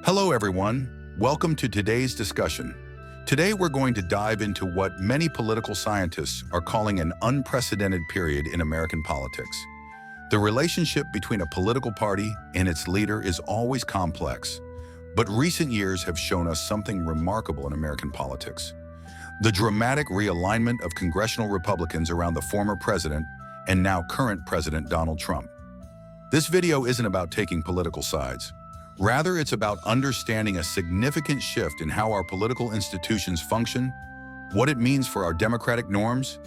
Hello, everyone. Welcome to today's discussion. Today, we're going to dive into what many political scientists are calling an unprecedented period in American politics. The relationship between a political party and its leader is always complex, but recent years have shown us something remarkable in American politics. The dramatic realignment of congressional Republicans around the former president and now current President Donald Trump. This video isn't about taking political sides. Rather, it's about understanding a significant shift in how our political institutions function, what it means for our democratic norms,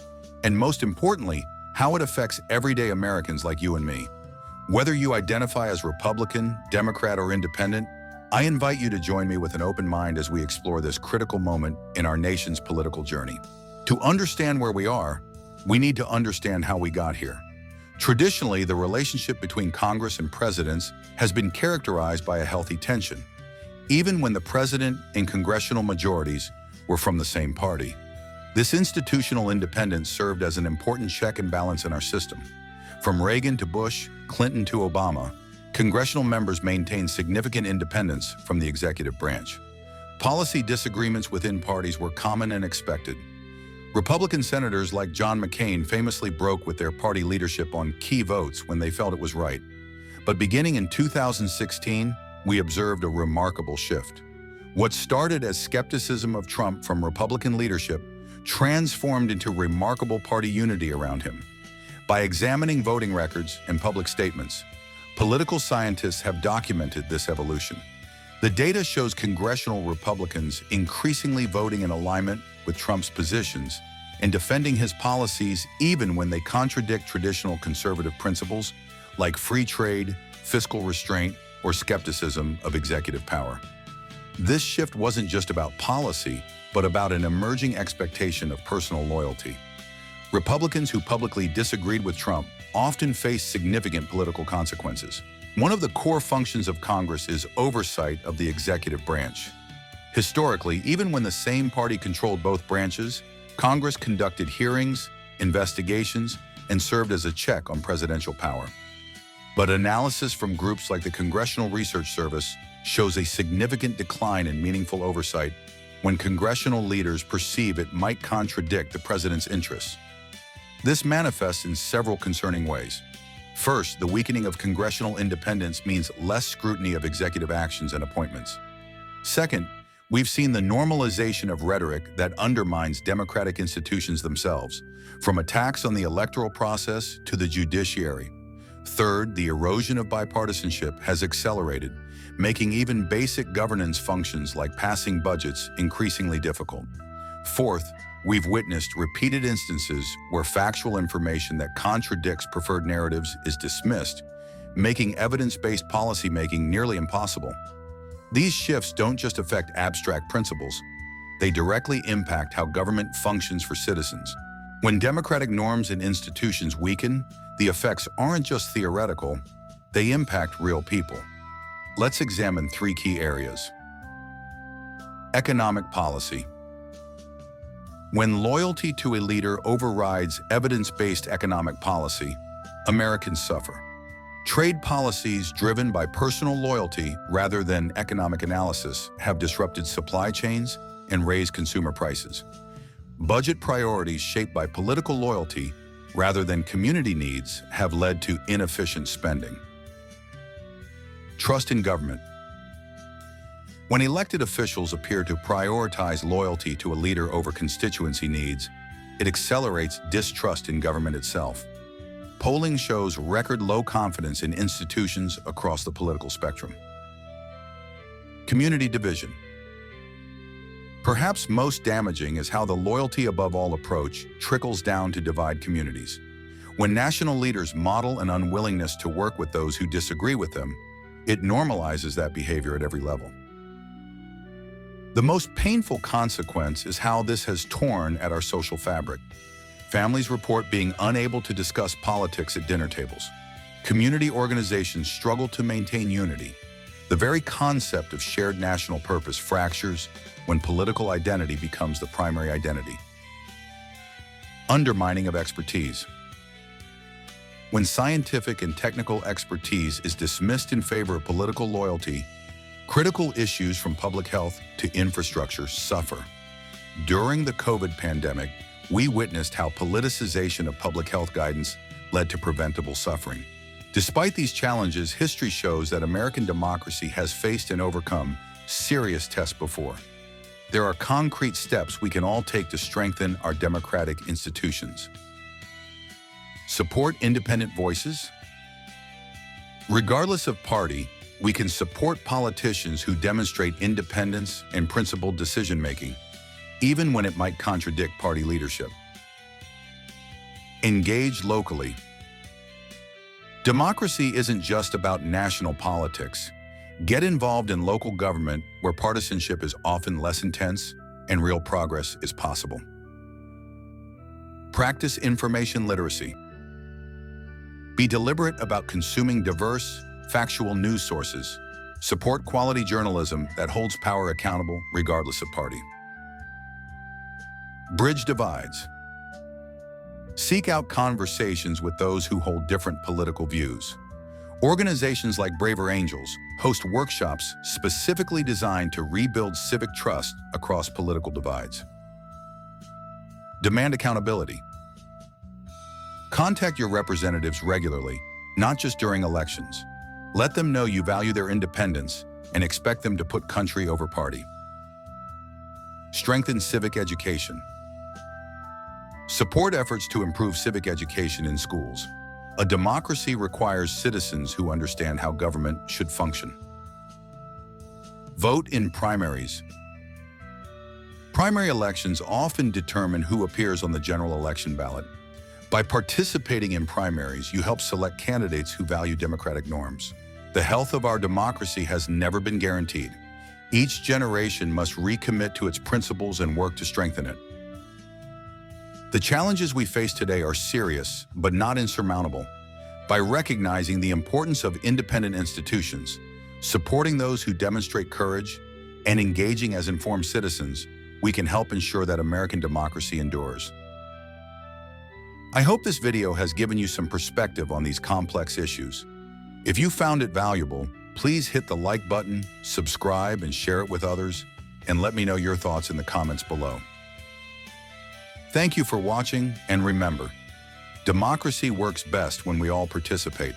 and most importantly, how it affects everyday Americans like you and me. Whether you identify as Republican, Democrat, or Independent, I invite you to join me with an open mind as we explore this critical moment in our nation's political journey. To understand where we are, we need to understand how we got here. Traditionally, the relationship between Congress and presidents has been characterized by a healthy tension, even when the president and congressional majorities were from the same party. This institutional independence served as an important check and balance in our system. From Reagan to Bush, Clinton to Obama, congressional members maintained significant independence from the executive branch. Policy disagreements within parties were common and expected. Republican senators like John McCain famously broke with their party leadership on key votes when they felt it was right. But beginning in 2016, we observed a remarkable shift. What started as skepticism of Trump from Republican leadership transformed into remarkable party unity around him. By examining voting records and public statements, political scientists have documented this evolution. The data shows congressional Republicans increasingly voting in alignment with Trump's positions and defending his policies even when they contradict traditional conservative principles like free trade, fiscal restraint, or skepticism of executive power. This shift wasn't just about policy, but about an emerging expectation of personal loyalty. Republicans who publicly disagreed with Trump often faced significant political consequences. One of the core functions of Congress is oversight of the executive branch. Historically, even when the same party controlled both branches, Congress conducted hearings, investigations, and served as a check on presidential power. But analysis from groups like the Congressional Research Service shows a significant decline in meaningful oversight when congressional leaders perceive it might contradict the president's interests. This manifests in several concerning ways. First, the weakening of congressional independence means less scrutiny of executive actions and appointments. Second, we've seen the normalization of rhetoric that undermines democratic institutions themselves, from attacks on the electoral process to the judiciary. Third, the erosion of bipartisanship has accelerated, making even basic governance functions like passing budgets increasingly difficult. Fourth, we've witnessed repeated instances where factual information that contradicts preferred narratives is dismissed, making evidence-based policymaking nearly impossible. These shifts don't just affect abstract principles, they directly impact how government functions for citizens. When democratic norms and institutions weaken, the effects aren't just theoretical, they impact real people. Let's examine three key areas. Economic policy. When loyalty to a leader overrides evidence-based economic policy, Americans suffer. Trade policies driven by personal loyalty rather than economic analysis have disrupted supply chains and raised consumer prices. Budget priorities shaped by political loyalty rather than community needs have led to inefficient spending. Trust in government. When elected officials appear to prioritize loyalty to a leader over constituency needs, it accelerates distrust in government itself. Polling shows record low confidence in institutions across the political spectrum. Community division. Perhaps most damaging is how the loyalty above all approach trickles down to divide communities. When national leaders model an unwillingness to work with those who disagree with them, it normalizes that behavior at every level. The most painful consequence is how this has torn at our social fabric. Families report being unable to discuss politics at dinner tables. Community organizations struggle to maintain unity. The very concept of shared national purpose fractures when political identity becomes the primary identity. Undermining of expertise. When scientific and technical expertise is dismissed in favor of political loyalty, Critical issues from public health to infrastructure suffer. During the COVID pandemic, we witnessed how politicization of public health guidance led to preventable suffering. Despite these challenges, history shows that American democracy has faced and overcome serious tests before. There are concrete steps we can all take to strengthen our democratic institutions. Support independent voices. Regardless of party, we can support politicians who demonstrate independence and principled decision-making, even when it might contradict party leadership. Engage locally. Democracy isn't just about national politics. Get involved in local government where partisanship is often less intense and real progress is possible. Practice information literacy. Be deliberate about consuming diverse, factual news sources. Support quality journalism that holds power accountable regardless of party. Bridge divides. Seek out conversations with those who hold different political views. Organizations like Braver Angels host workshops specifically designed to rebuild civic trust across political divides. Demand accountability. Contact your representatives regularly, not just during elections. Let them know you value their independence and expect them to put country over party. Strengthen civic education. Support efforts to improve civic education in schools. A democracy requires citizens who understand how government should function. Vote in primaries. Primary elections often determine who appears on the general election ballot. By participating in primaries, you help select candidates who value democratic norms. The health of our democracy has never been guaranteed. Each generation must recommit to its principles and work to strengthen it. The challenges we face today are serious, but not insurmountable. By recognizing the importance of independent institutions, supporting those who demonstrate courage, and engaging as informed citizens, we can help ensure that American democracy endures. I hope this video has given you some perspective on these complex issues. If you found it valuable, please hit the like button, subscribe, and share it with others, and let me know your thoughts in the comments below. Thank you for watching, and remember, democracy works best when we all participate.